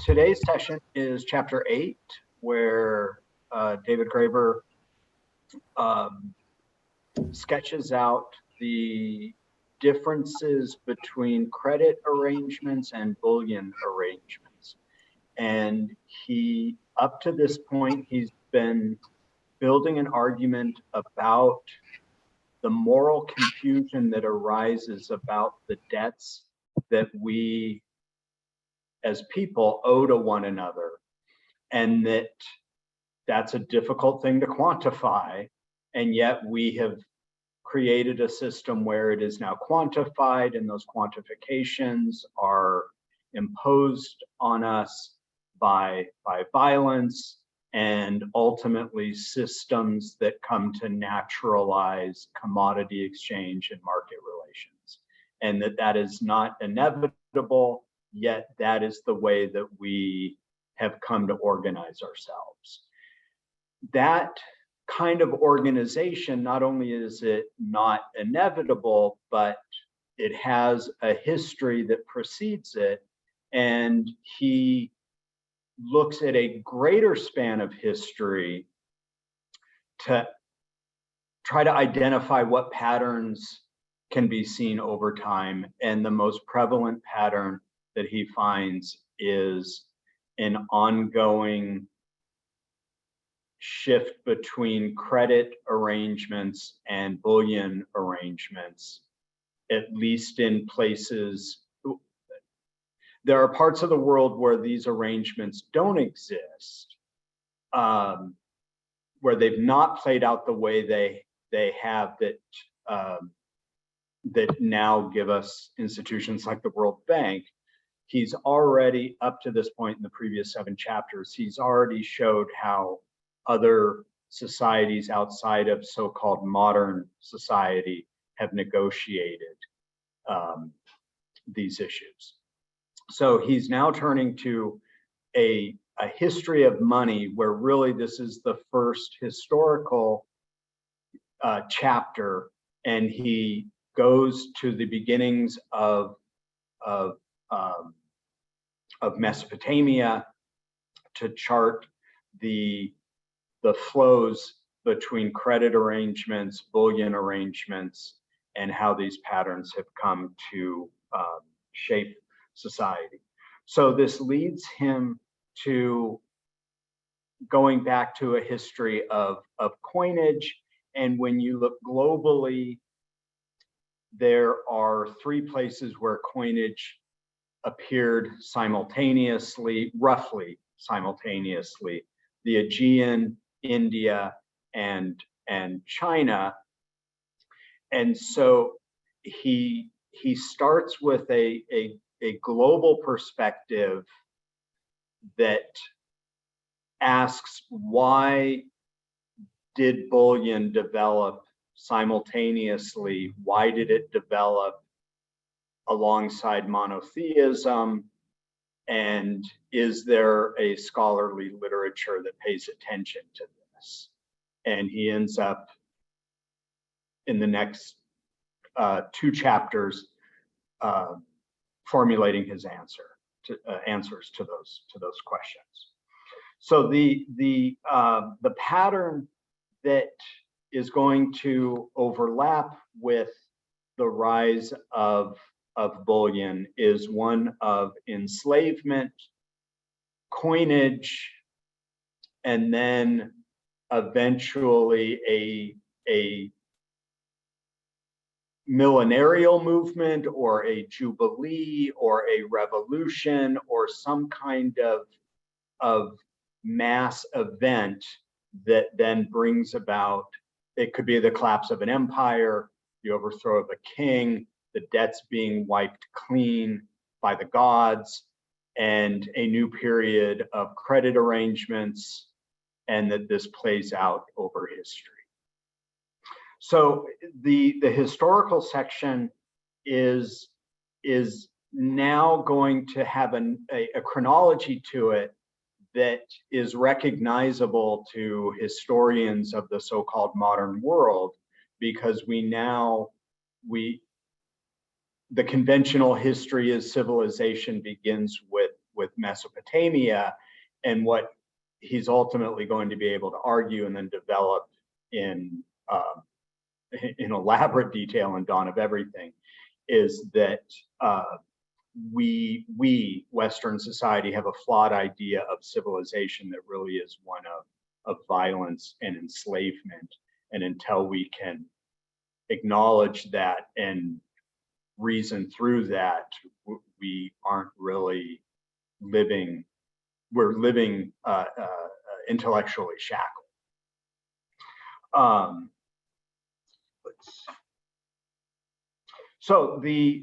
Today's session is chapter 8, where David Graeber sketches out the differences between credit arrangements and bullion arrangements. And up to this point, he's been building an argument about the moral confusion that arises about the debts that we as people owe to one another, and that's a difficult thing to quantify, and yet we have created a system where it is now quantified, and those quantifications are imposed on us by violence, and ultimately systems that come to naturalize commodity exchange and market relations, and that is not inevitable, yet that is the way that we have come to organize ourselves. That kind of organization, not only is it not inevitable, but it has a history that precedes it, and he looks at a greater span of history to try to identify what patterns can be seen over time. And the most prevalent pattern that he finds is an ongoing shift between credit arrangements and bullion arrangements, at least in places. There are parts of the world where these arrangements don't exist, where they've not played out the way they have, that now give us institutions like the World Bank. He's already, up to this point in the previous 7 chapters, he's already showed how other societies outside of so-called modern society have negotiated these issues. So he's now turning to a history of money, where really this is the first historical chapter, and he goes to the beginnings of Mesopotamia to chart the flows between credit arrangements, bullion arrangements, and how these patterns have come to shape society. So this leads him to going back to a history of coinage. And when you look globally, there are 3 places where coinage appeared simultaneously, roughly simultaneously: the Aegean, India, and China. And so he starts with a global perspective that asks, why did bullion develop simultaneously? Why did it develop alongside monotheism? And is there a scholarly literature that pays attention to this? And he ends up in the next 2 chapters formulating his answers to those questions. So the pattern that is going to overlap with the rise of bullion is one of enslavement, coinage, and then eventually a millenarial movement, or a jubilee, or a revolution, or some kind of mass event that then brings about, it could be the collapse of an empire, the overthrow of a king, the debts being wiped clean by the gods, and a new period of credit arrangements, and that this plays out over history. So the historical section is now going to have a chronology to it that is recognizable to historians of the so-called modern world, because the conventional history is civilization begins with Mesopotamia, and what he's ultimately going to be able to argue and then develop in elaborate detail in Dawn of Everything is that we Western society have a flawed idea of civilization that really is one of violence and enslavement. And until we can acknowledge that and reason through that, we aren't really living, we're living intellectually shackled. So the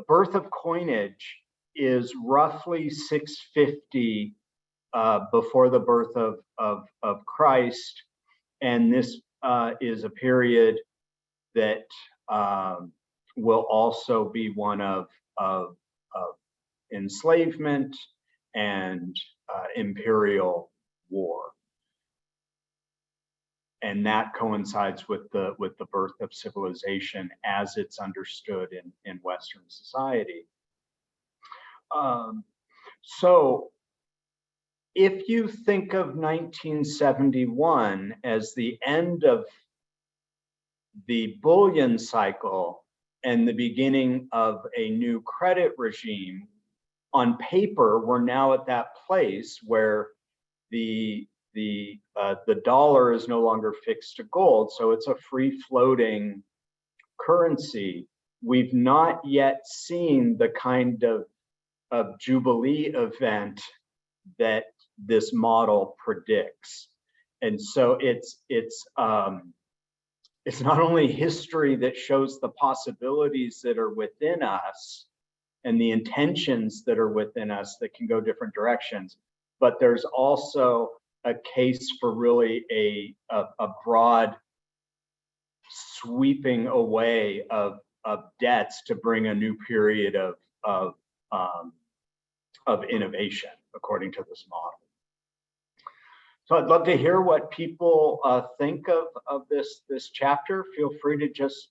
birth of coinage is roughly 650 before the birth of Christ, and this is a period that will also be one of enslavement and imperial war. And that coincides with the birth of civilization as it's understood in Western society. So if you think of 1971 as the end of the bullion cycle and the beginning of a new credit regime, on paper, we're now at that place where the dollar is no longer fixed to gold, so it's a free-floating currency. We've not yet seen the kind of jubilee event that this model predicts, and so it's not only history that shows the possibilities that are within us and the intentions that are within us that can go different directions, but there's also a case for really a broad sweeping away of debts to bring a new period of innovation, according to this model. So I'd love to hear what people think of this chapter. Feel free to just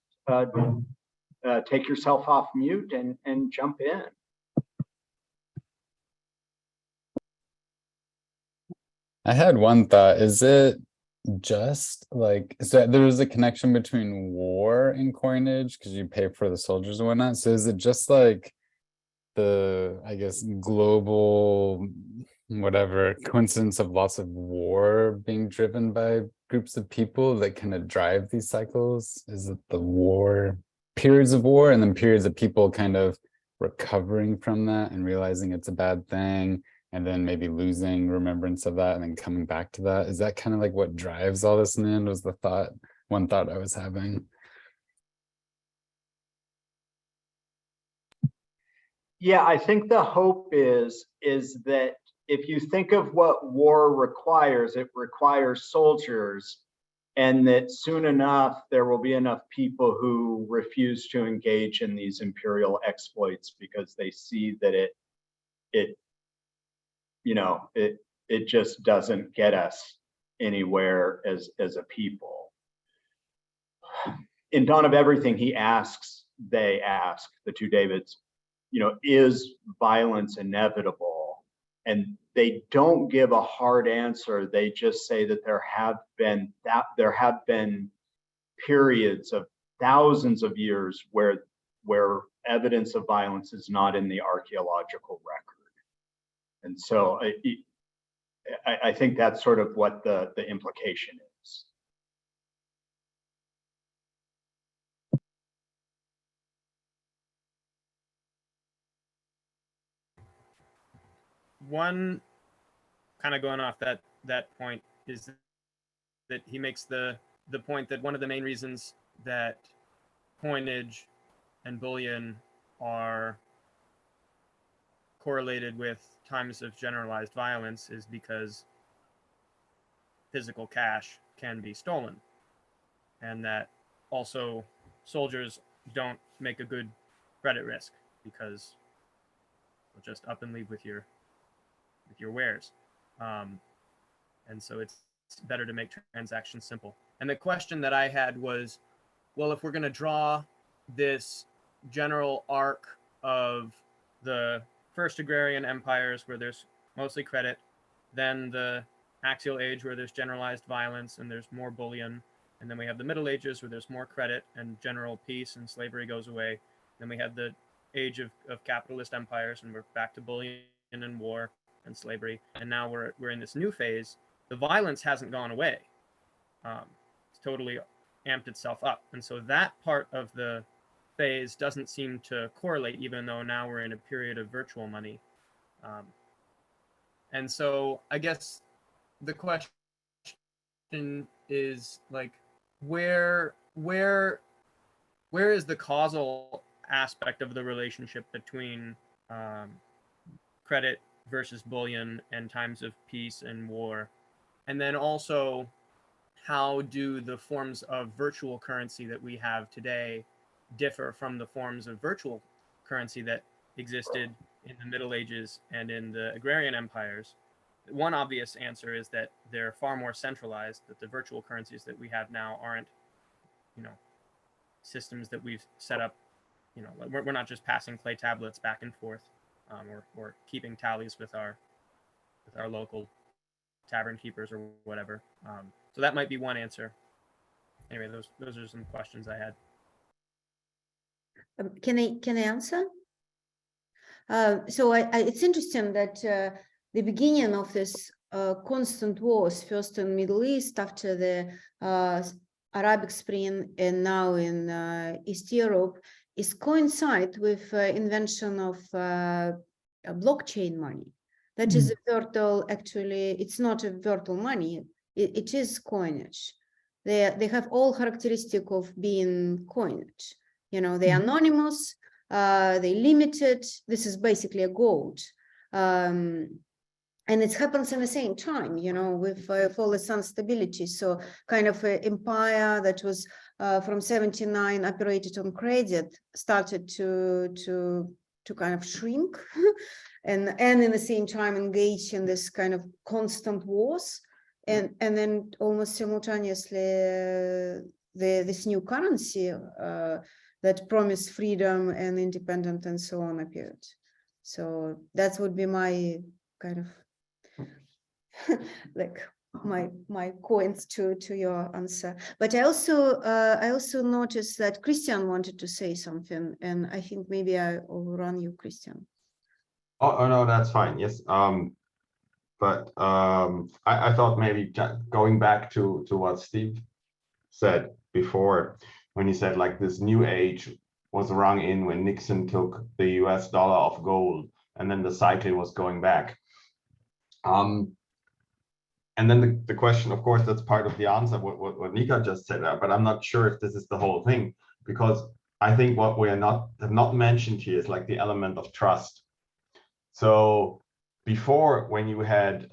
take yourself off mute and jump in. I had one thought. Is it just like, so there's a connection between war and coinage because you pay for the soldiers and whatnot. So is it just like the, I guess, global, whatever, coincidence of lots of war being driven by groups of people that kind of drive these cycles? Is it the war, periods of war, and then periods of people kind of recovering from that and realizing it's a bad thing, and then maybe losing remembrance of that and then coming back to that? Is that kind of like what drives all this in the end, was the thought, one thought I was having? Yeah, I think the hope is that if you think of what war requires, it requires soldiers, and that soon enough there will be enough people who refuse to engage in these imperial exploits because they see that it just doesn't get us anywhere as a people. In Dawn of Everything, they ask, the two Davids, is violence inevitable? And they don't give a hard answer. They just say that there have been periods of thousands of years where evidence of violence is not in the archaeological record. And so I think that's sort of what the implication is. One kind of going off that point is that he makes the point that one of the main reasons that coinage and bullion are correlated with times of generalized violence is because physical cash can be stolen, and that also soldiers don't make a good credit risk because they'll just up and leave with your wares, and so it's better to make transactions simple. And the question that I had was, well, if we're going to draw this general arc of the first agrarian empires where there's mostly credit, then the axial age where there's generalized violence and there's more bullion, and then we have the Middle Ages where there's more credit and general peace and slavery goes away. Then we have the age of capitalist empires and we're back to bullion and war and slavery. And now we're in this new phase. The violence hasn't gone away. It's totally amped itself up. And so that part of the phase doesn't seem to correlate, even though now we're in a period of virtual money. And so I guess the question is like, where is the causal aspect of the relationship between credit versus bullion and times of peace and war? And then also, how do the forms of virtual currency that we have today differ from the forms of virtual currency that existed in the Middle Ages and in the agrarian empires? One obvious answer is that they're far more centralized, that the virtual currencies that we have now aren't, systems that we've set up. We're not just passing clay tablets back and forth, or keeping tallies with our local tavern keepers or whatever. So that might be one answer. Anyway, those are some questions I had. Can I answer? So it's interesting that the beginning of this constant wars, first in Middle East, after the Arabic Spring, and now in East Europe, is coincide with invention of blockchain money. That is a virtual, actually, it's not a virtual money, it is coinage. They have all characteristic of being coinage. They're anonymous, they limited. This is basically a gold. And it happens in the same time, with all this instability. So kind of an empire that was from 79 operated on credit started to kind of shrink and in the same time engage in this kind of constant wars. And then almost simultaneously, this new currency that promised freedom and independence and so on appeared. So that would be my kind of like my points to your answer. But I also noticed that Christian wanted to say something, and I think maybe I overrun you, Christian. Oh no, that's fine. Yes. But I thought maybe going back to what Steve said before, when he said like this new age was rung in when Nixon took the US dollar off gold, and then the cycle was going back. And then the question, of course, that's part of the answer, what Nika just said, but I'm not sure if this is the whole thing, because I think what we have not mentioned here is like the element of trust. So before, when you had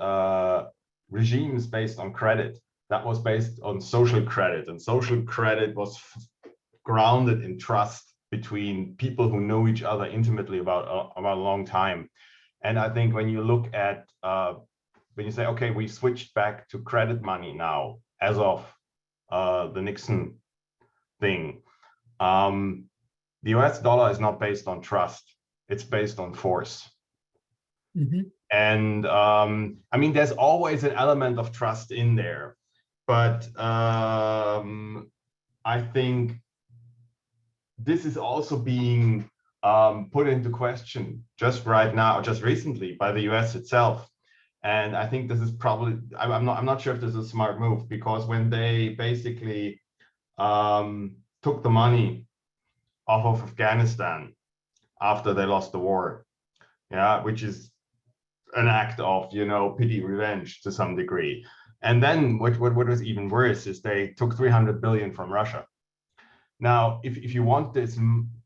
regimes based on credit, that was based on social credit, and social credit was grounded in trust between people who know each other intimately about a long time. And I think when you look at when you say, okay, we switched back to credit money now as of the Nixon thing, the US dollar is not based on trust, it's based on force. And I mean, there's always an element of trust in there, but I think this is also being put into question just right now, just recently by the US itself. And I think this is probably, I'm not sure if this is a smart move, because when they basically took the money off of Afghanistan after they lost the war, yeah, which is an act of, pity, revenge to some degree. And then what was even worse is they took 300 billion from Russia. Now, if you want this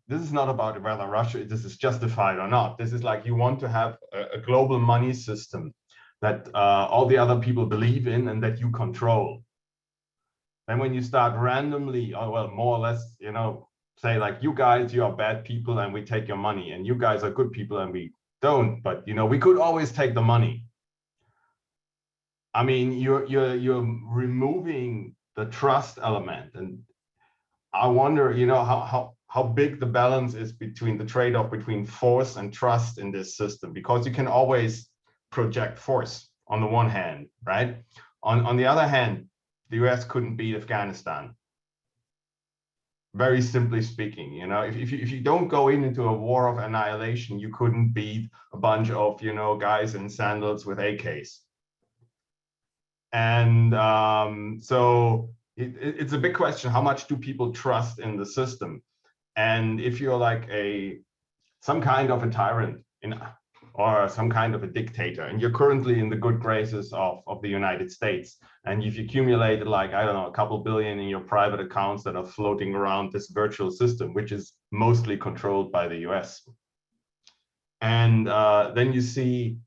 is not about whether this is justified or not. This is like, you want to have a global money system that all the other people believe in and that you control. And when you start randomly, more or less, say like, you guys, you are bad people and we take your money, and you guys are good people and we don't, but we could always take the money. I mean, you're removing the trust element, and I wonder, how how big the balance is between the trade-off between force and trust in this system, because you can always project force on the one hand, right? On the other hand, the US couldn't beat Afghanistan. Very simply speaking, you know, if you don't go into a war of annihilation, you couldn't beat a bunch of, you know, guys in sandals with AKs. And so it's a big question. How much do people trust in the system? And if you're like some kind of a tyrant or some kind of a dictator, and you're currently in the good graces of the United States, and you've accumulated like, I don't know, a couple billion in your private accounts that are floating around this virtual system, which is mostly controlled by the US. And then you see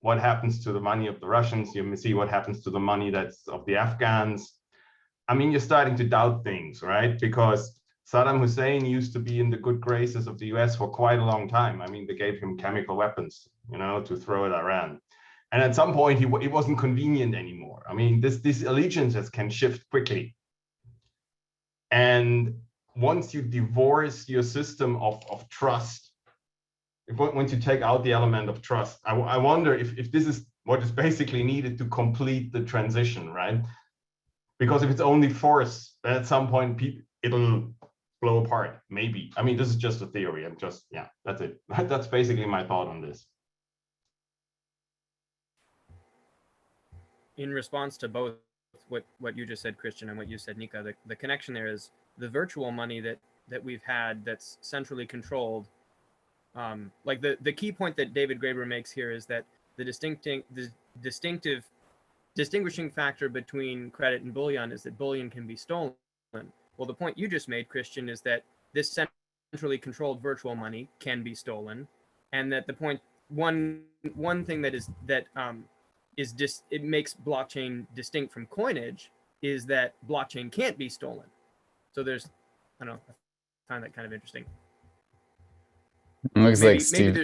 what happens to the money of the Russians, you see what happens to the money that's of the Afghans. I mean, you're starting to doubt things, right? Because Saddam Hussein used to be in the good graces of the US for quite a long time. I mean, they gave him chemical weapons, you know, to throw at Iran. And at some point, it wasn't convenient anymore. I mean, these allegiances can shift quickly. And once you divorce your system of trust, once you take out the element of trust, I wonder if this is what is basically needed to complete the transition, right? Because if it's only force, then at some point it'll blow apart, maybe. I mean, this is just a theory. I'm just, yeah, that's it. That's basically my thought on this. In response to both what you just said, Christian, and what you said, Nika, the connection there is the virtual money that we've had that's centrally controlled. Like the key point that David Graeber makes here is that the distinctive distinguishing factor between credit and bullion is that bullion can be stolen. Well, the point you just made, Christian, is that this centrally controlled virtual money can be stolen, and that the point one thing that it makes blockchain distinct from coinage is that blockchain can't be stolen. So there's, I don't know, I find that kind of interesting. It looks maybe, like Steve.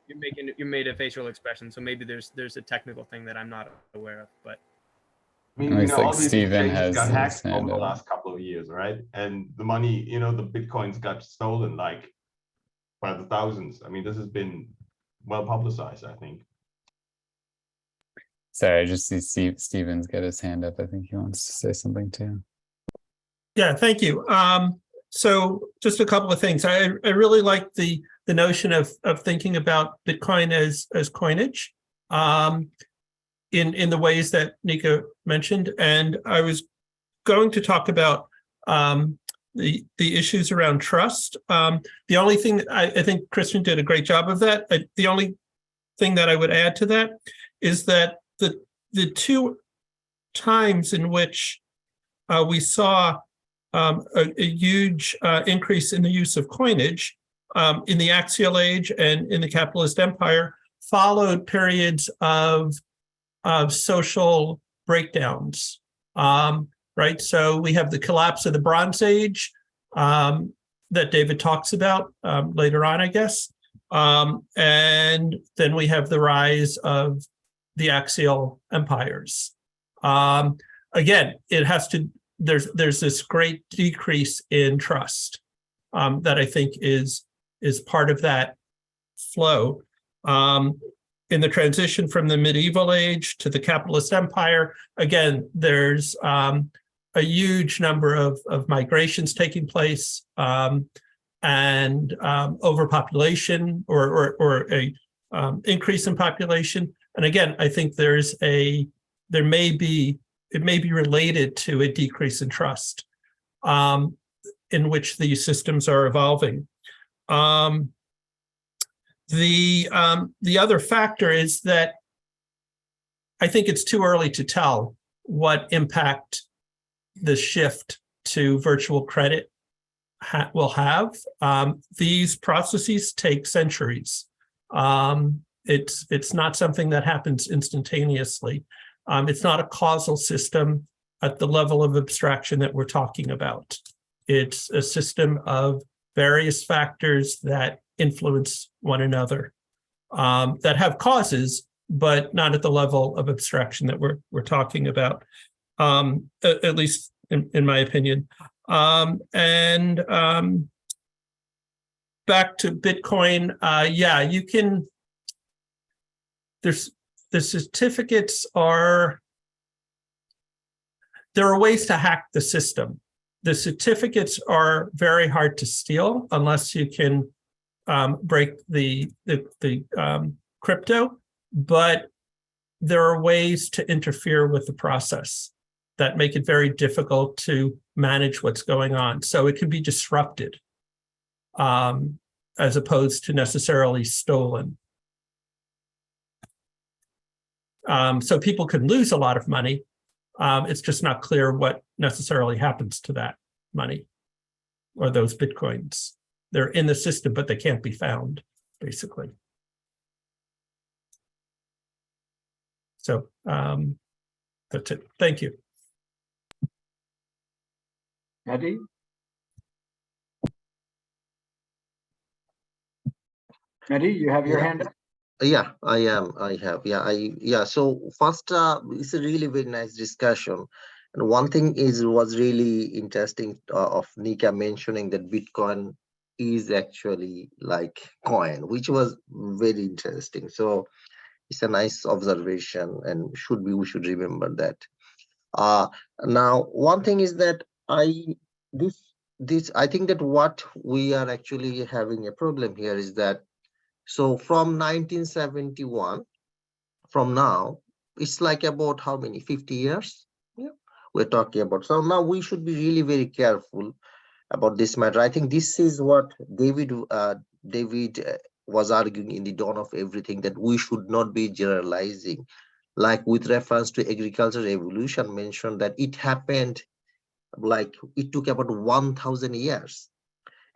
Maybe you made a facial expression, so maybe there's a technical thing that I'm not aware of, but. I mean, you know, like all these Steven exchanges got has hacked his over hand the up. last couple of years, right? And the money, you know, the Bitcoins got stolen like by the thousands. I mean, this has been well publicized, I think. Sorry, I just see Steven's got his hand up. I think he wants to say something too. Yeah, thank you. So just a couple of things. I really like the notion of thinking about Bitcoin as coinage in the ways that Nika mentioned. And I was going to talk about the issues around trust. The only thing I think Christian did a great job of that. The only thing that I would add to that is that the two times in which we saw a huge increase in the use of coinage in the axial age and in the capitalist empire followed periods of social breakdowns, right? So we have the collapse of the Bronze Age that David talks about later on, I guess. And then we have the rise of the axial empires. Again, it has to, there's this great decrease in trust that I think is part of that flow. In the transition from the medieval age to the capitalist empire, again, there's a huge number of migrations taking place and overpopulation or a increase in population. And again, I think it may be related to a decrease in trust in which these systems are evolving. The other factor is that I think it's too early to tell what impact the shift to virtual credit will have. These processes take centuries. It's not something that happens instantaneously. It's not a causal system at the level of abstraction that we're talking about. It's a system of various factors that influence one another, that have causes, but not at the level of abstraction that we're talking about, at least in my opinion. back to Bitcoin, yeah, you can, the certificates are, there are ways to hack the system. The certificates are very hard to steal unless you can break the crypto, but there are ways to interfere with the process that make it very difficult to manage what's going on. So it can be disrupted as opposed to necessarily stolen. So people can lose a lot of money. It's just not clear what necessarily happens to that money or those Bitcoins. They're in the system, but they can't be found, basically. So that's it. Thank you. Eddie? Eddie, you have your hand up? Yeah, I am. I have. Yeah. So first, it's a really very nice discussion. And one thing was really interesting of Nika mentioning that Bitcoin is actually like coin, which was very interesting. So it's a nice observation, and we should remember that. Now one thing is that I think that what we are actually having a problem here is that, so from 1971, from now, it's like about how many, 50 years? Yeah, we're talking about. So now we should be really very careful about this matter. I think this is what David was arguing in the dawn of everything, that we should not be generalizing. Like with reference to agricultural evolution, mentioned that it happened, like it took about 1,000 years.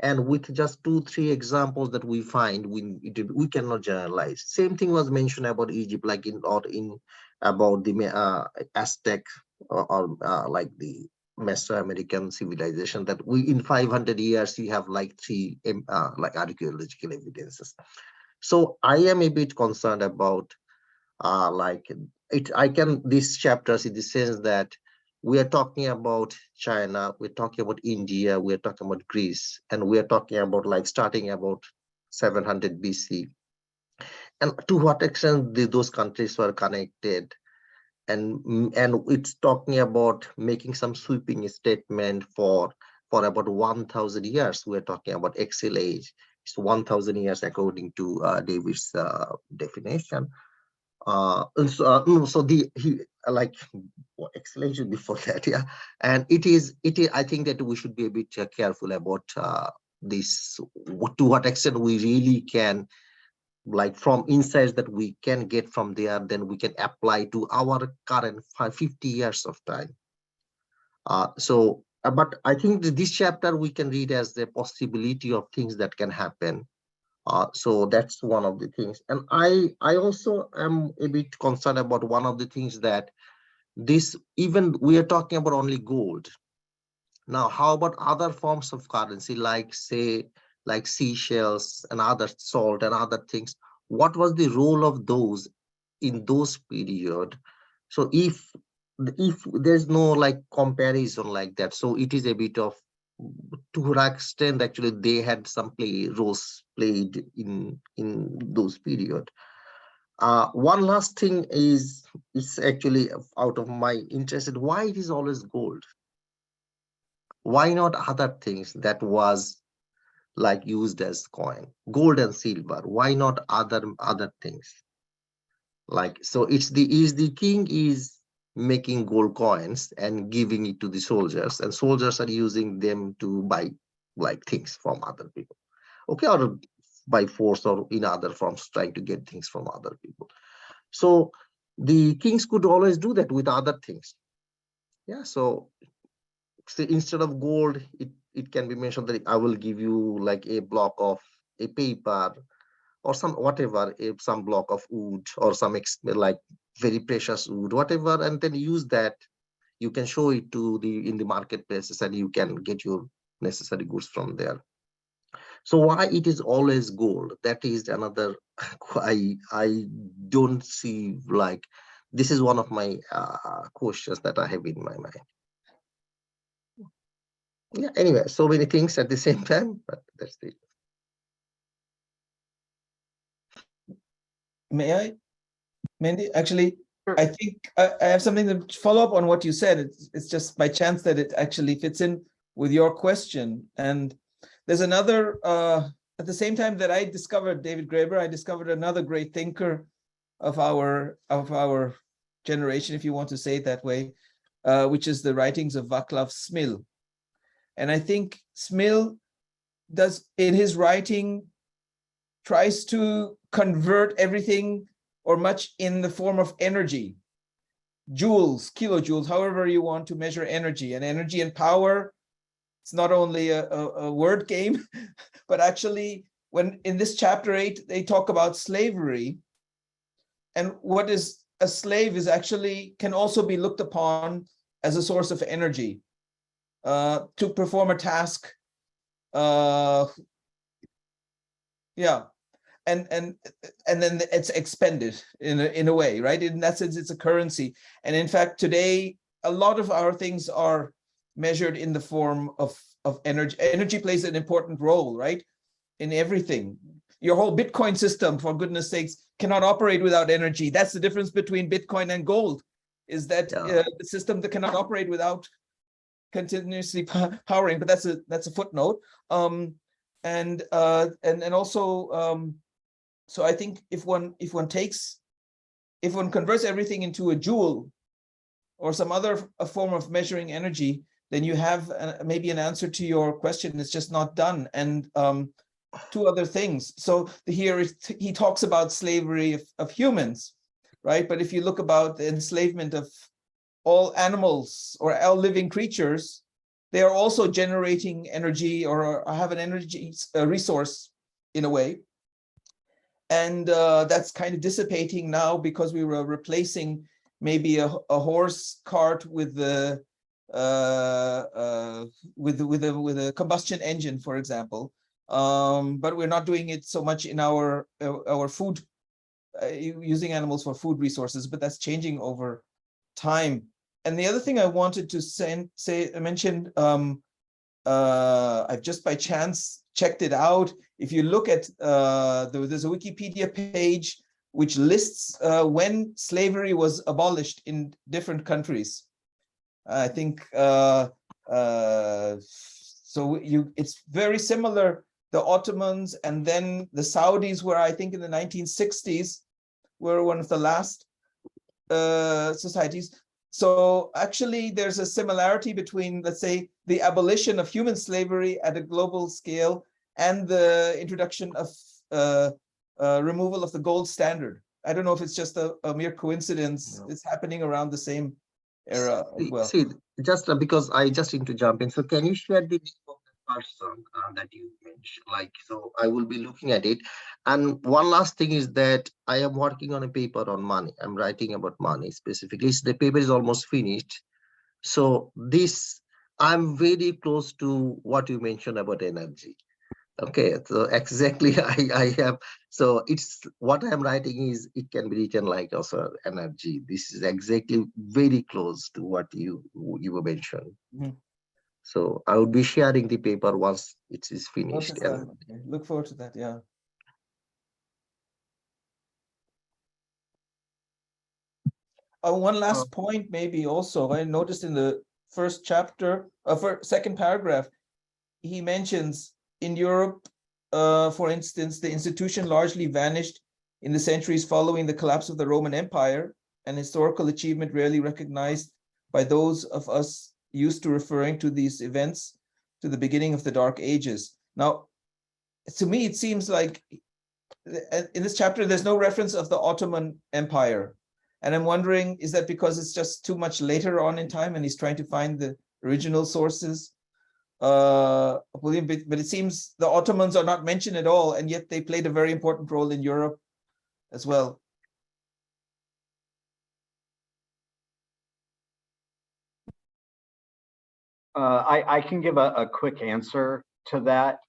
And with just 2-3 examples that we find, we cannot generalize. Same thing was mentioned about Egypt, like about the Aztec or like the Mesoamerican civilization, that we in 500 years we have like 3 like archaeological evidences. So I am a bit concerned about like it. These chapters in the sense that we are talking about China, we're talking about India, we're talking about Greece, and we're talking about like starting about 700 BC. And to what extent those countries were connected. And it's talking about making some sweeping statement for about 1,000 years. We're talking about Excel age. It's 1,000 years according to David's definition. So like explanation before that, yeah. And it is I think that we should be a bit careful about this, to what extent we really can, like from insights that we can get from there, then we can apply to our current 50 years of time. But I think this chapter we can read as the possibility of things that can happen. So that's one of the things. And I also am a bit concerned about one of the things, that this, even we are talking about only gold. Now, how about other forms of currency, like say, like seashells and other salt and other things? What was the role of those in those period? So if there's no like comparison like that, so it is a bit of, to what extent actually they had some roles played in those period. One last thing is actually out of my interest, why it is always gold? Why not other things that was like used as coin, gold and silver? Why not other things? Like, so it's the king is making gold coins and giving it to the soldiers, and soldiers are using them to buy like things from other people, okay, or by force or in other forms trying to get things from other people. So the kings could always do that with other things. Yeah, so instead of gold, it can be mentioned that I will give you like a block of a paper or some whatever, some block of wood or some like very precious wood, whatever, and then use that. You can show it to in the marketplaces, and you can get your necessary goods from there. So why it is always gold? That is another. I don't see, like, this is one of my questions that I have in my mind. Yeah. Anyway, so many things at the same time, but that's it. May I? Mandy, actually, Sure. I think I have something to follow up on what you said. It's just by chance that it actually fits in with your question. And there's another, at the same time that I discovered David Graeber, I discovered another great thinker of our generation, if you want to say it that way, which is the writings of Václav Smil. And I think Smil does, in his writing, tries to convert everything or much in the form of energy, joules, kilojoules, however you want to measure energy. And energy and power, it's not only a word game, but actually when in this chapter 8, they talk about slavery. And what is a slave is actually can also be looked upon as a source of energy to perform a task. Yeah. And then it's expended in a way, right? In that sense, it's a currency. And in fact, today, a lot of our things are measured in the form of energy. Energy plays an important role, right? In everything. Your whole Bitcoin system, for goodness sakes, cannot operate without energy. That's the difference between Bitcoin and gold, is that the system that cannot operate without continuously powering. But that's a footnote. And also. So I think if one converts everything into a joule or some other form of measuring energy, then you have maybe an answer to your question. It's just not done. And two other things. So here he talks about slavery of humans, right? But if you look about the enslavement of all animals or all living creatures, they are also generating energy or have an energy resource in a way. And that's kind of dissipating now because we were replacing maybe a horse cart with a combustion engine, for example. But we're not doing it so much in our food, using animals for food resources. But that's changing over time. And the other thing I wanted to mention, I've just by chance checked it out. If you look at there's a Wikipedia page which lists when slavery was abolished in different countries. I think it's very similar. The Ottomans and then the Saudis were, I think, in the 1960s, were one of the last societies. So actually, there's a similarity between, let's say, the abolition of human slavery at a global scale and the introduction of removal of the gold standard. I don't know if it's just a mere coincidence. No. It's happening around the same era as well. See, just because I just need to jump in. So can you share the name of the person that you mentioned? Like, so I will be looking at it. And one last thing is that I am working on a paper on money. I'm writing about money specifically. So the paper is almost finished. So I'm very close to what you mentioned about energy. Okay, so exactly I have, so it's what I'm writing is, it can be written like also energy. This is exactly very close to what you mentioned. Mm-hmm. So I would be sharing the paper once it is finished. Okay. Look forward to that. Yeah. One last point, maybe also, I noticed in the first chapter, second paragraph, he mentions in Europe, for instance, the institution largely vanished in the centuries following the collapse of the Roman Empire, an historical achievement rarely recognized by those of us used to referring to these events to the beginning of the Dark Ages. Now, to me, it seems like in this chapter, there's no reference of the Ottoman Empire. And I'm wondering, is that because it's just too much later on in time and he's trying to find the original sources? William, but it seems the Ottomans are not mentioned at all, and yet they played a very important role in Europe as well. I can give a quick answer to that.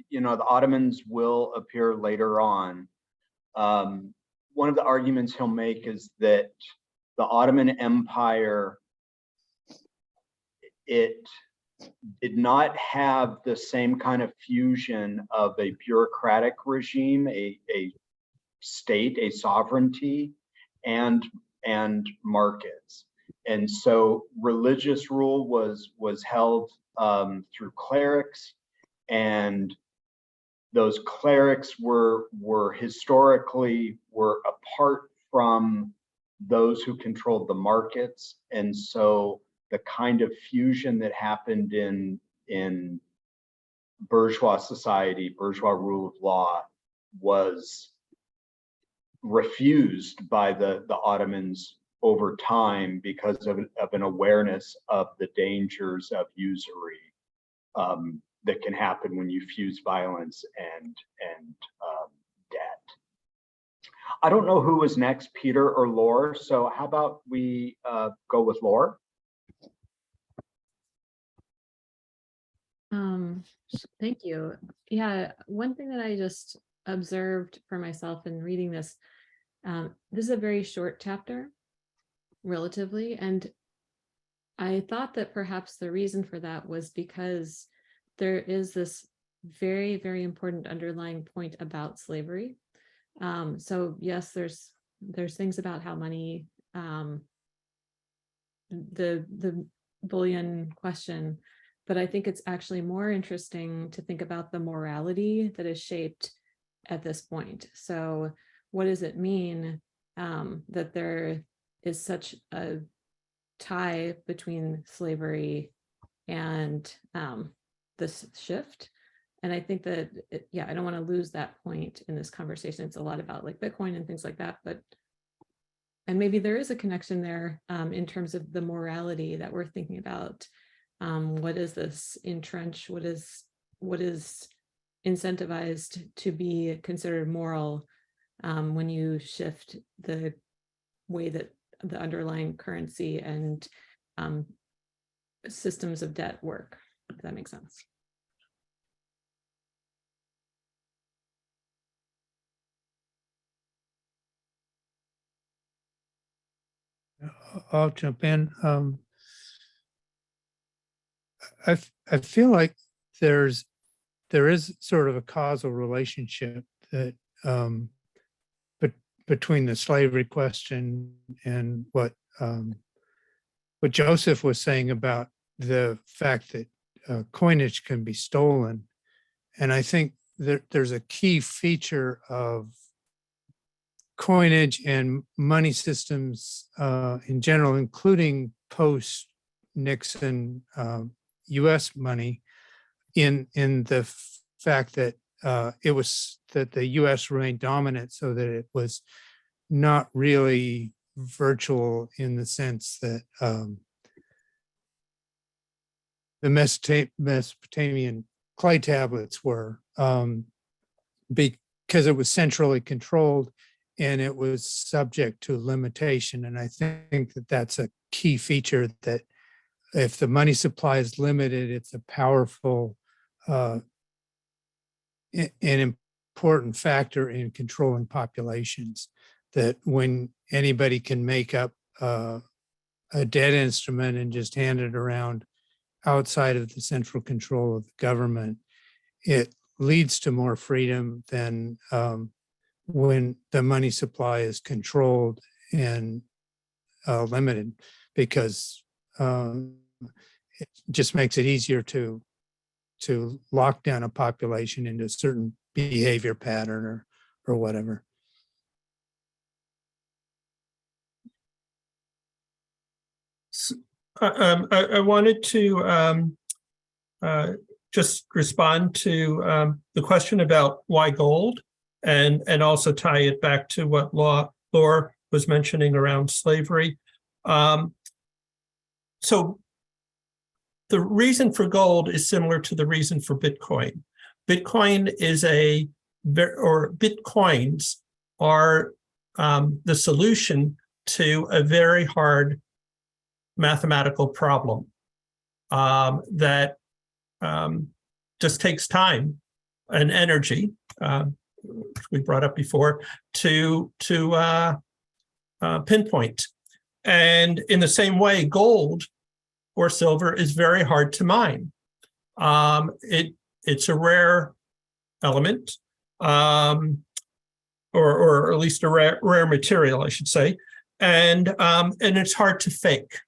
You know, the Ottomans will appear later on. One of the arguments he'll make is that the Ottoman Empire, it did not have the same kind of fusion of a bureaucratic regime, a state, a sovereignty, and markets. And so religious rule was held through clerics, and those clerics were historically apart from those who controlled the markets. And so the kind of fusion that happened in bourgeois society, bourgeois rule of law, was refused by the Ottomans over time because of an awareness of the dangers of usury that can happen when you fuse violence and debt. I don't know who was next, Peter or Laure. So how about we go with Laure? Thank you. Yeah, one thing that I just observed for myself in reading this, this is a very short chapter, relatively, and I thought that perhaps the reason for that was because there is this very, very important underlying point about slavery. So yes, there's things about how money, the bullion question, but I think it's actually more interesting to think about the morality that is shaped at this point. So what does it mean that there is such a tie between slavery and this shift? And I think that, yeah, I don't want to lose that point in this conversation. It's a lot about like Bitcoin and things like that, and maybe there is a connection there in terms of the morality that we're thinking about. What is this entrenched? What is incentivized to be considered moral when you shift the way that the underlying currency and systems of debt work, if that makes sense. I'll jump in. I feel like there is sort of a causal relationship that between the slavery question and what Joseph was saying about the fact that coinage can be stolen. And I think that there's a key feature of coinage and money systems in general, including post-Nixon US money, in the fact that the US remained dominant, so that it was not really virtual in the sense that the Mesopotamian clay tablets were, because it was centrally controlled and it was subject to limitation. And I think that that's a key feature, that if the money supply is limited, it's a powerful an important factor in controlling populations. That when anybody can make up a debt instrument and just hand it around outside of the central control of the government, it leads to more freedom than when the money supply is controlled and limited, because it just makes it easier to lock down a population into a certain behavior pattern or whatever. I wanted to just respond to the question about why gold, and also tie it back to what Laure was mentioning around slavery. So the reason for gold is similar to the reason for Bitcoin. Bitcoin is Bitcoins are the solution to a very hard mathematical problem that just takes time and energy, which we brought up before, to pinpoint. And in the same way, gold or silver is very hard to mine. It's a rare element. or at least a rare material, I should say, and it's hard to fake.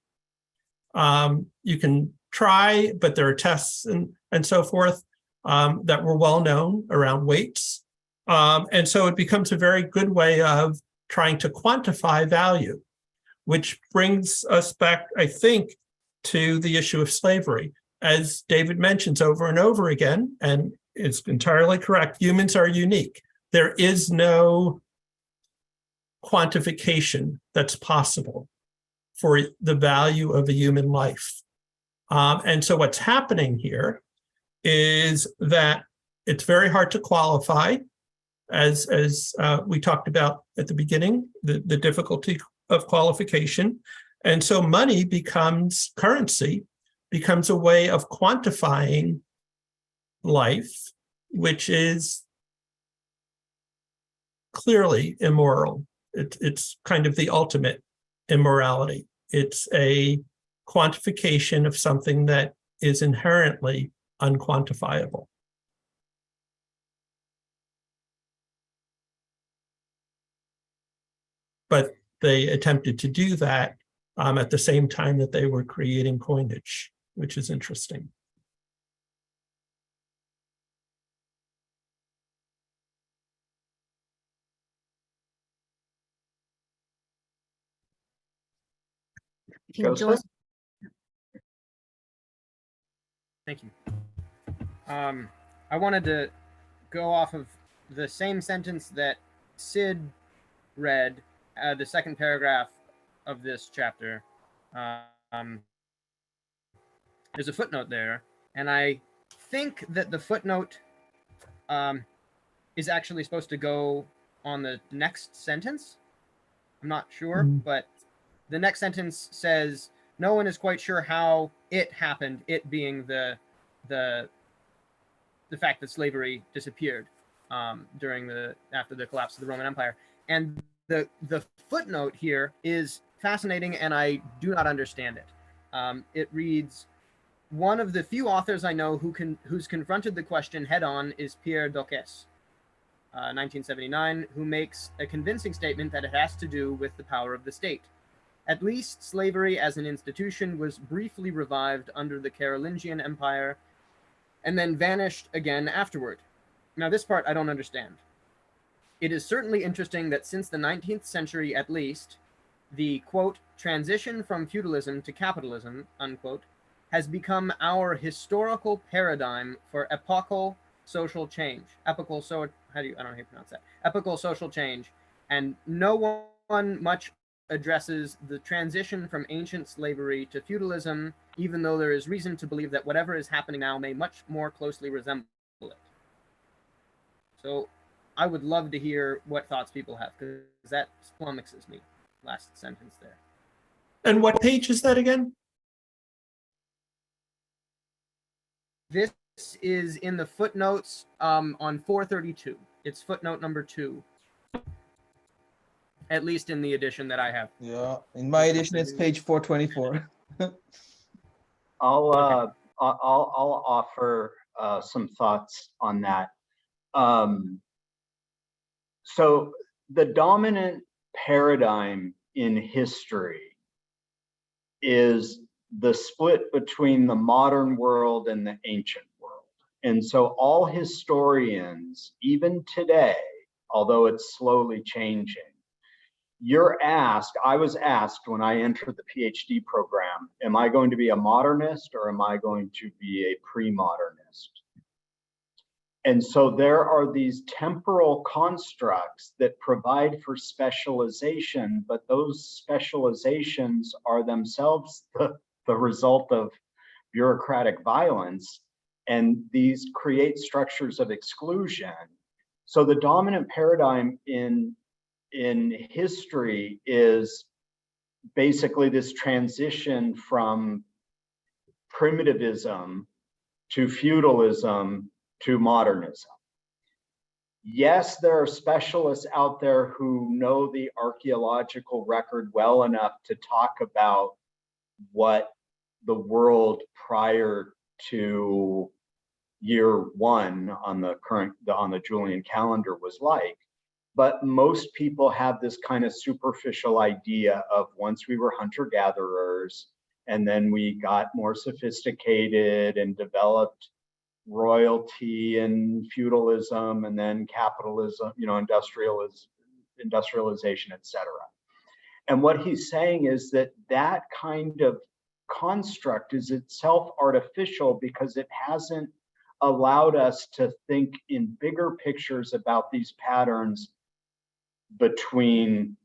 You can try, but there are tests and so forth that were well known around weights. And so it becomes a very good way of trying to quantify value, which brings us back, I think, to the issue of slavery. As David mentions over and over again, and it's entirely correct, humans are unique. There is no quantification that's possible for the value of a human life. And so what's happening here is that it's very hard to qualify, as we talked about at the beginning, the difficulty of qualification. And so money becomes, currency becomes a way of quantifying life, which is clearly immoral. It's kind of the ultimate immorality. It's a quantification of something that is inherently unquantifiable. But they attempted to do that at the same time that they were creating coinage, which is interesting. Joseph? Thank you. I wanted to go off of the same sentence that Sid read, the second paragraph of this chapter. There's a footnote there, and I think that the footnote is actually supposed to go on the next sentence. I'm not sure, but the next sentence says, no one is quite sure how it happened, it being the fact that slavery disappeared after the collapse of the Roman Empire. And the footnote here is fascinating, and I do not understand it. It reads, one of the few authors I know who's confronted the question head-on is Pierre Doques, 1979, who makes a convincing statement that it has to do with the power of the state. At least slavery as an institution was briefly revived under the Carolingian Empire and then vanished again afterward. Now, this part I don't understand. It is certainly interesting that since the 19th century at least, the, quote, transition from feudalism to capitalism, unquote, has become our historical paradigm for epochal social change. Epochal social change, and no one much addresses the transition from ancient slavery to feudalism, even though there is reason to believe that whatever is happening now may much more closely resemble it. So I would love to hear what thoughts people have, because that flummoxes me, last sentence there. And what page is that again? This is in the footnotes on 432. It's footnote number 2. At least in the edition that I have. Yeah, in my edition, it's page 424. I'll offer some thoughts on that. So the dominant paradigm in history is the split between the modern world and the ancient world. And so all historians, even today, although it's slowly changing, I was asked when I entered the PhD program, am I going to be a modernist or am I going to be a pre-modernist? And so there are these temporal constructs that provide for specialization, but those specializations are themselves the result of bureaucratic violence, and these create structures of exclusion. So the dominant paradigm in history is basically this transition from primitivism to feudalism to modernism. Yes, there are specialists out there who know the archaeological record well enough to talk about what the world prior to year 1 on the Julian calendar was like. but most people have this kind of superficial idea of once we were hunter-gatherers, and then we got more sophisticated and developed royalty and feudalism, and then capitalism, industrialization, etc. And what he's saying is that that kind of construct is itself artificial because it hasn't allowed us to think in bigger pictures about these patterns between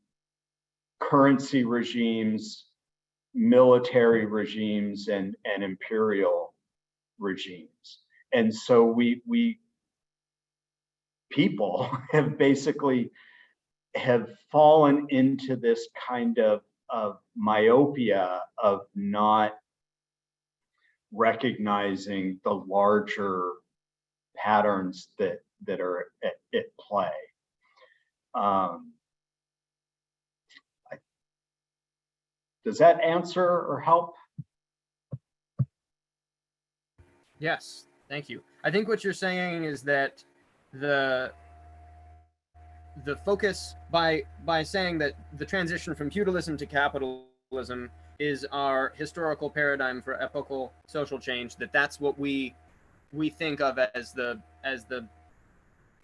currency regimes, military regimes, and imperial regimes. And so we people have basically fallen into this kind of myopia of not recognizing the larger patterns that are at play. Does that answer or help? Yes, thank you. I think what you're saying is that the focus by saying that the transition from feudalism to capitalism is our historical paradigm for epochal social change, that's what we think of as the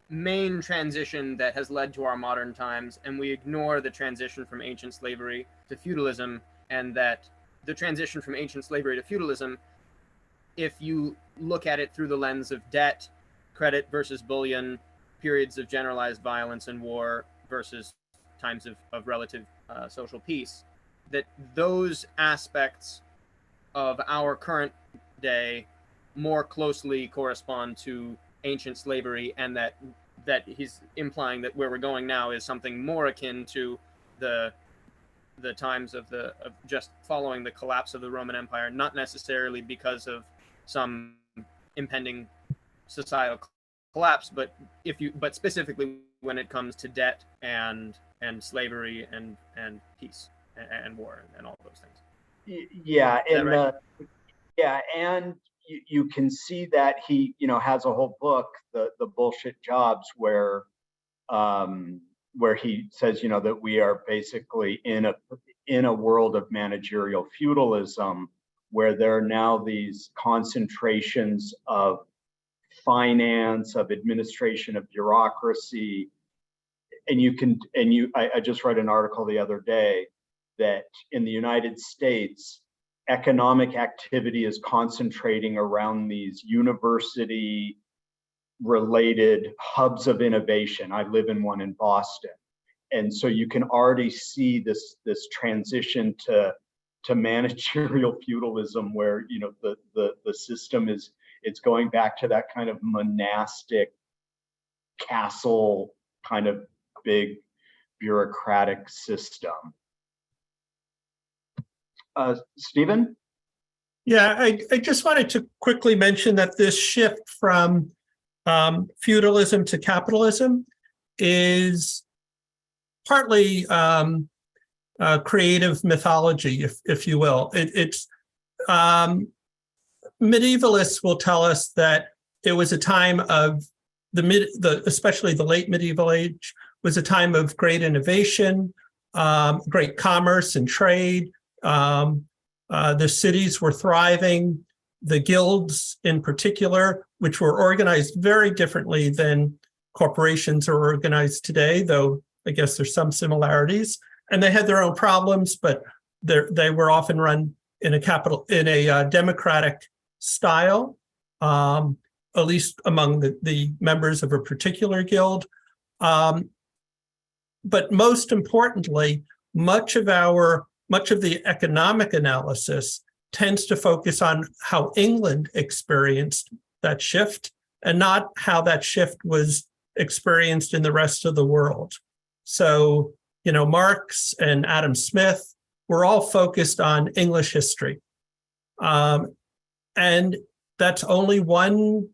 main transition that has led to our modern times, and we ignore the transition from ancient slavery to feudalism, and that the transition from ancient slavery to feudalism, if you look at it through the lens of debt, credit versus bullion, periods of generalized violence and war versus times of relative social peace, that those aspects of our current day more closely correspond to ancient slavery, and that he's implying that where we're going now is something more akin to the times of just following the collapse of the Roman Empire, not necessarily because of some impending societal collapse, but specifically when it comes to debt and slavery and peace and war and all those things. Yeah, right? And you can see that he has a whole book, the Bullshit Jobs, where he says that we are basically in a world of managerial feudalism, where there are now these concentrations of finance, of administration, of bureaucracy. And I just read an article the other day that in the United States, economic activity is concentrating around these university related hubs of innovation. I live in one in Boston. And so you can already see this transition to managerial feudalism, where the system it's going back to that kind of monastic castle kind of big bureaucratic system. Steven? Yeah, I just wanted to quickly mention that this shift from feudalism to capitalism is partly creative mythology, if you will. It's medievalists will tell us that it was a time of especially the late medieval age was a time of great innovation, great commerce and trade. The cities were thriving. The guilds in particular, which were organized very differently than corporations are organized today, though I guess there's some similarities. And they had their own problems, but they were often run in a democratic style, at least among the members of a particular guild. But most importantly, much of the economic analysis tends to focus on how England experienced that shift and not how that shift was experienced in the rest of the world. So, Marx and Adam Smith were all focused on English history. And that's only one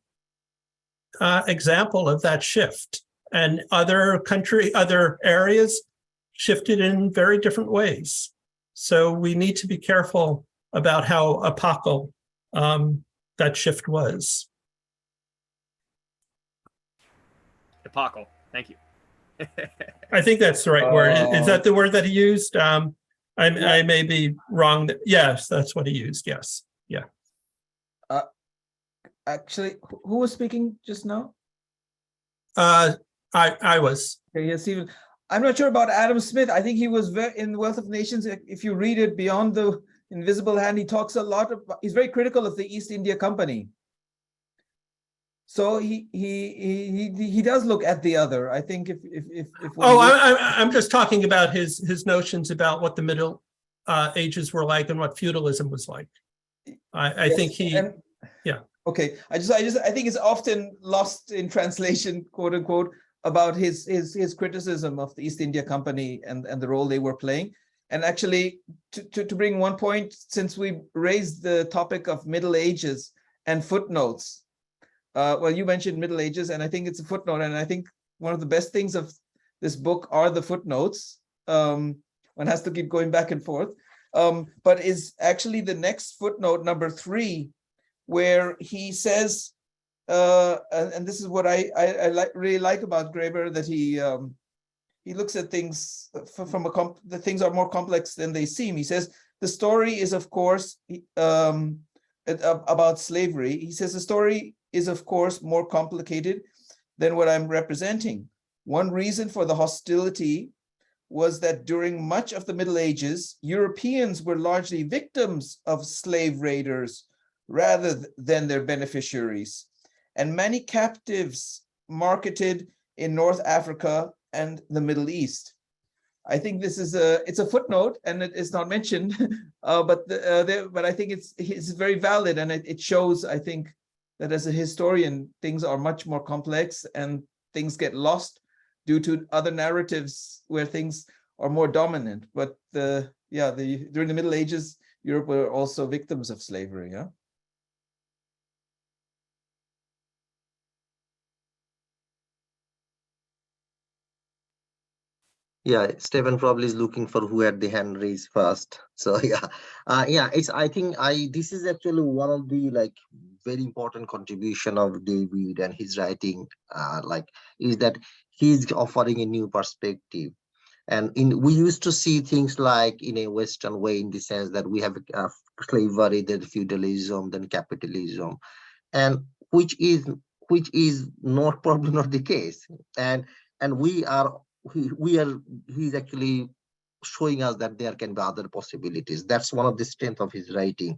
example of that shift. And other areas shifted in very different ways. So we need to be careful about how epochal that shift was. Epochal, thank you. I think that's the right word. Is that the word that he used? I may be wrong. Yes, that's what he used. Yes. Yeah. Actually, who was speaking just now? I was. Okay, yes, Steven. I'm not sure about Adam Smith. I think he was very in Wealth of Nations. If you read it, Beyond the Invisible Hand, he talks a lot about, he's very critical of the East India Company. So he does look at the other. I think if Oh, I'm just talking about his notions about what the Middle Ages were like and what feudalism was like. I yes, think he, yeah. Okay, I think it's often lost in translation, quote unquote, about his criticism of the East India Company and the role they were playing. And actually, to bring one point, since we raised the topic of Middle Ages and footnotes, well, you mentioned Middle Ages, and I think it's a footnote, and I think one of the best things of this book are the footnotes. One has to keep going back and forth, but is actually the next footnote, number 3, where he says, and this is what I really like about Graeber, that he looks at things from the things are more complex than they seem. He says the story is, of course, about slavery. He says the story is, of course, more complicated than what I'm representing. One reason for the hostility was that during much of the Middle Ages, Europeans were largely victims of slave raiders rather than their beneficiaries, and many captives marketed in North Africa and the Middle East. I think this is it's a footnote and it's not mentioned, but I think it's very valid, and it shows, I think, that as a historian, things are much more complex and things get lost due to other narratives where things are more dominant. But during the Middle Ages, Europe were also victims of slavery. Yeah. Yeah, Stephen probably is looking for who had the hand raised first. So yeah, I think this is actually one of the very important contribution of David and his writing. Is that he's offering a new perspective, and we used to see things like in a Western way, in the sense that we have slavery, then feudalism, then capitalism, and which is not probably not the case, and he's actually showing us that there can be other possibilities. That's one of the strengths of his writing.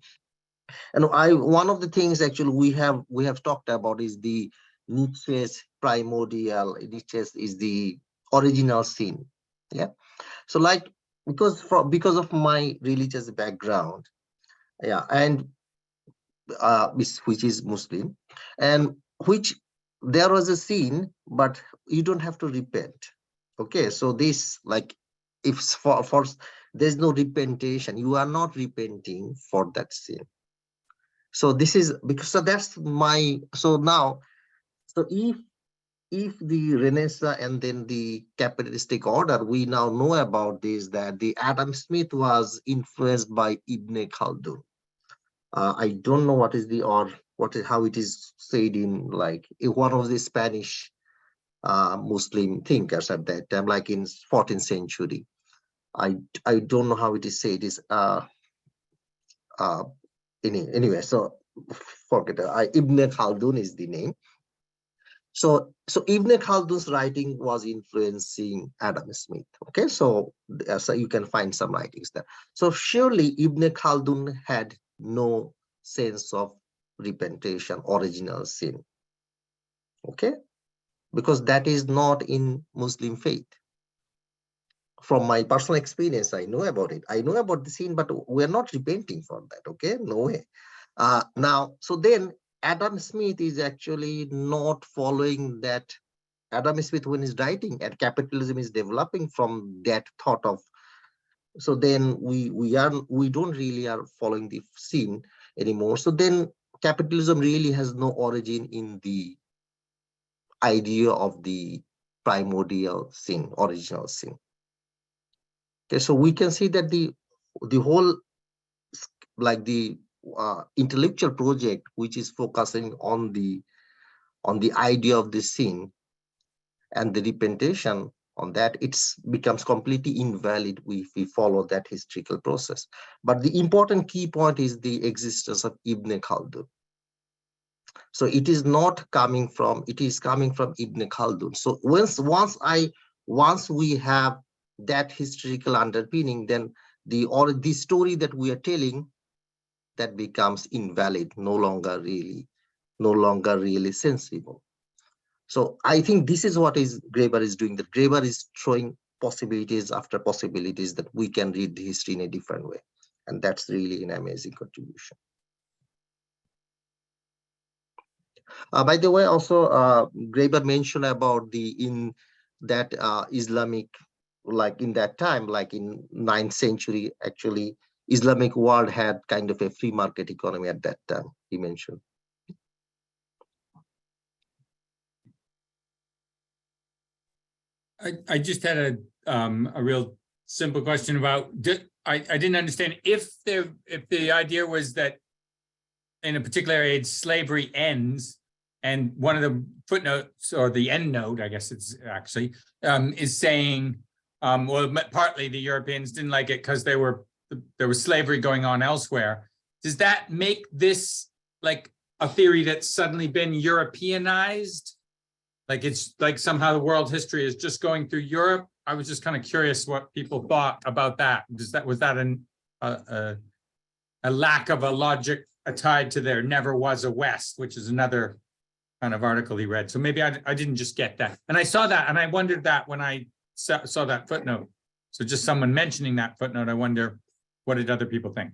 And one of the things actually we have talked about is the Nietzsche's primordial. Nietzsche's is the original sin. Yeah. So because of my religious background, yeah, and which is Muslim, and which there was a sin, but you don't have to repent. Okay, so this if for there's no repentation, you are not repenting for that sin. So this is because that's my now if the Renaissance and then the capitalistic order, we now know about this, that the Adam Smith was influenced by Ibn Khaldun. I don't know what is how it is said in one of the Spanish Muslim thinkers at that time, like in 14th century. I don't know how it is said. Is anyway, so forget it. Ibn Khaldun is the name. So Ibn Khaldun's writing was influencing Adam Smith. Okay, so you can find some writings there. So surely Ibn Khaldun had no sense of repentation, original sin. Okay, because that is not in Muslim faith. From my personal experience, I know about it. I know about the sin, but we're not repenting for that. Okay, no way. Now, so then Adam Smith is actually not following that. Adam Smith, when he's writing, and capitalism is developing from that thought of. So then we don't really are following the sin anymore. So then capitalism really has no origin in the idea of the primordial sin, original sin. Okay, so we can see that the whole intellectual project, which is focusing on the idea of the sin and the repentation, on that, it becomes completely invalid if we follow that historical process. But the important key point is the existence of Ibn Khaldun. So it is not coming from, it is coming from Ibn Khaldun. So once we have that historical underpinning, then the story that we are telling, that becomes invalid, no longer really sensible. So I think this is what Graeber is doing, that Graeber is throwing possibilities after possibilities that we can read the history in a different way. And that's really an amazing contribution. By the way, also Graeber mentioned about Islamic, like in that time, like in 9th century, actually, Islamic world had kind of a free market economy at that time, he mentioned. I just had a real simple question about, I didn't understand if the idea was that in a particular age slavery ends, and one of the footnotes, or the end note, I guess it's actually, is saying, well, partly the Europeans didn't like it because there was slavery going on elsewhere. Does that make this like a theory that's suddenly been Europeanized? Like it's like somehow the world history is just going through Europe? I was just kind of curious what people thought about that. Was that a lack of a logic tied to there never was a West, which is another kind of article he read. So maybe I didn't just get that. And I saw that and I wondered that when I saw that footnote. So just someone mentioning that footnote, I wonder, what did other people think?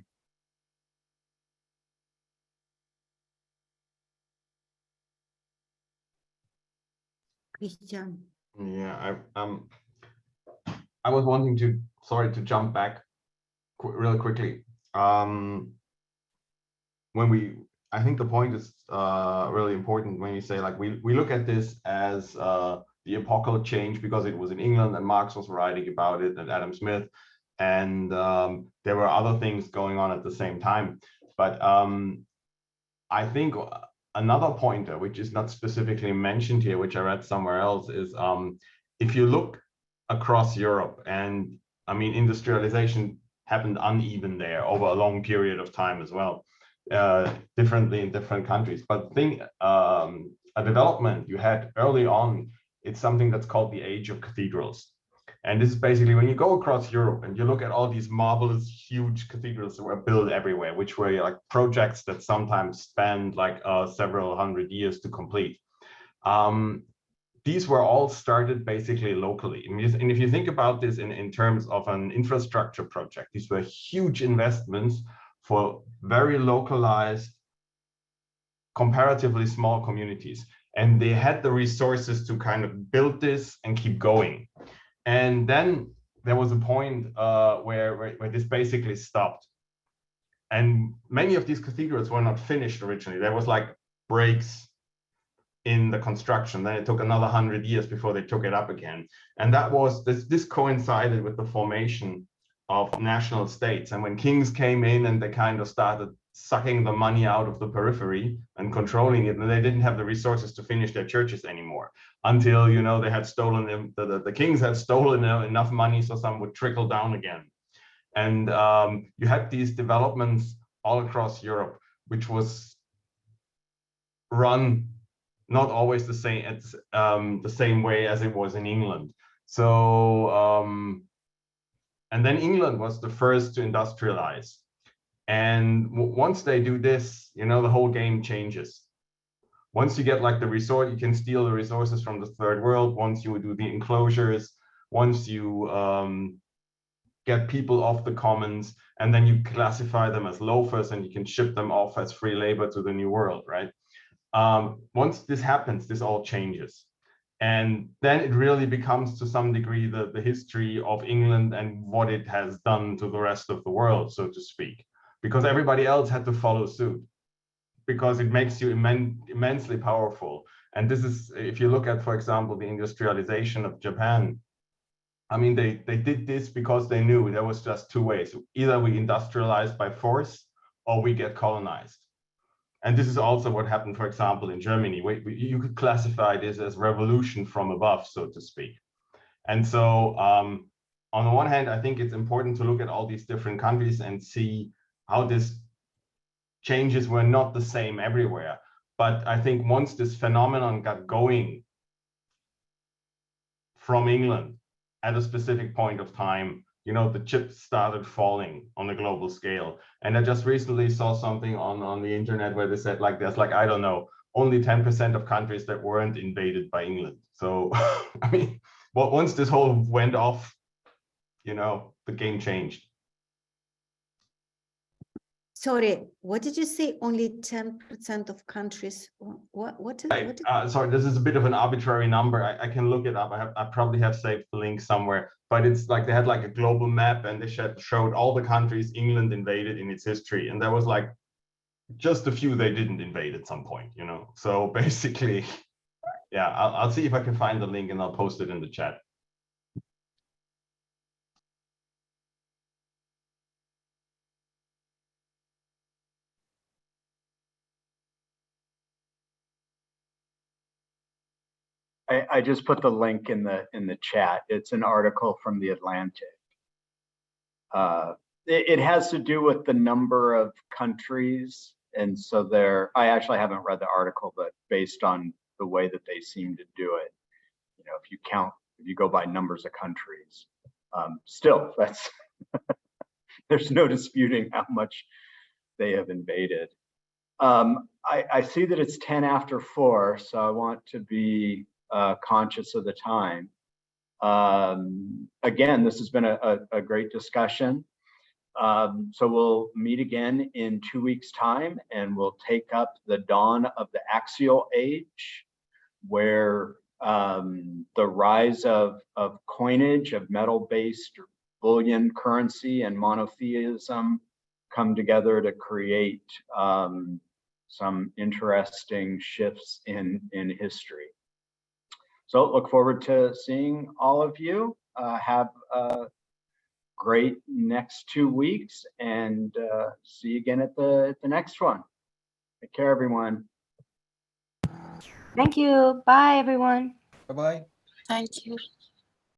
Christian. Yeah, I was wanting to, sorry, to jump back really quickly. I think the point is really important when you say, like, we look at this as the epochal change because it was in England and Marx was writing about it, and Adam Smith, and there were other things going on at the same time. But I think another pointer, which is not specifically mentioned here, which I read somewhere else, is if you look across Europe, and I mean, industrialization happened uneven there over a long period of time as well, differently in different countries. But a development you had early on, it's something that's called the age of cathedrals. And this is basically when you go across Europe and you look at all these marvelous, huge cathedrals that were built everywhere, which were like projects that sometimes spanned like several hundred years to complete. These were all started basically locally. And if you think about this in terms of an infrastructure project, these were huge investments for very localized, comparatively small communities. And they had the resources to kind of build this and keep going. And then there was a point where this basically stopped. And many of these cathedrals were not finished originally. There was like breaks in the construction. Then it took another 100 years before they took it up again. And that was, this coincided with the formation of national states. And when kings came in and they kind of started sucking the money out of the periphery and controlling it, and they didn't have the resources to finish their churches anymore until, you know, they had stolen, the kings had stolen enough money so some would trickle down again. And you had these developments all across Europe, which was run not always the same way as it was in England. So, and then England was the first to industrialize. And once they do this, you know, the whole game changes. Once you get like the resort, you can steal the resources from the third world. Once you do the enclosures, once you get people off the commons, and then you classify them as loafers and you can ship them off as free labor to the new world, right? Once this happens, this all changes. And then it really becomes to some degree the history of England and what it has done to the rest of the world, so to speak, because everybody else had to follow suit, because it makes you immensely powerful. And this is, if you look at, for example, the industrialization of Japan, I mean, they did this because they knew there was just two ways. Either we industrialize by force or we get colonized. And this is also what happened, for example, in Germany. You could classify this as revolution from above, so to speak. And so on the one hand, I think it's important to look at all these different countries and see how this changes were not the same everywhere. But I think once this phenomenon got going from England at a specific point of time, you know, the chips started falling on a global scale. And I just recently saw something on the internet where they said, like, there's like, I don't know, only 10% of countries that weren't invaded by England. So, I mean, well, once this whole went off, you know, the game changed. Sorry, what did you say? Only 10% of countries? What is Sorry, this is a bit of an arbitrary number. I can look it up. I probably have saved the link somewhere, but it's like they had like a global map and they showed all the countries England invaded in its history. And there was like just a few they didn't invade at some point, you know? So basically, yeah, I'll see if I can find the link and I'll post it in the chat. I just put the link in the chat. It's an article from The Atlantic. It has to do with the number of countries. And so I actually haven't read the article, but based on the way that they seem to do it, you know, if you go by numbers of countries, still that's, there's no disputing how much they have invaded. I see that it's 10 after 4, so I want to be conscious of the time. Again, this has been a great discussion. So we'll meet again in 2 weeks' time, and we'll take up the dawn of the axial age, where the rise of coinage, of metal-based bullion currency and monotheism come together to create some interesting shifts in history. So look forward to seeing all of you. Have a great next 2 weeks, and see you again at the next one. Take care, everyone. Thank you. Bye, everyone. Bye-bye. Thank you.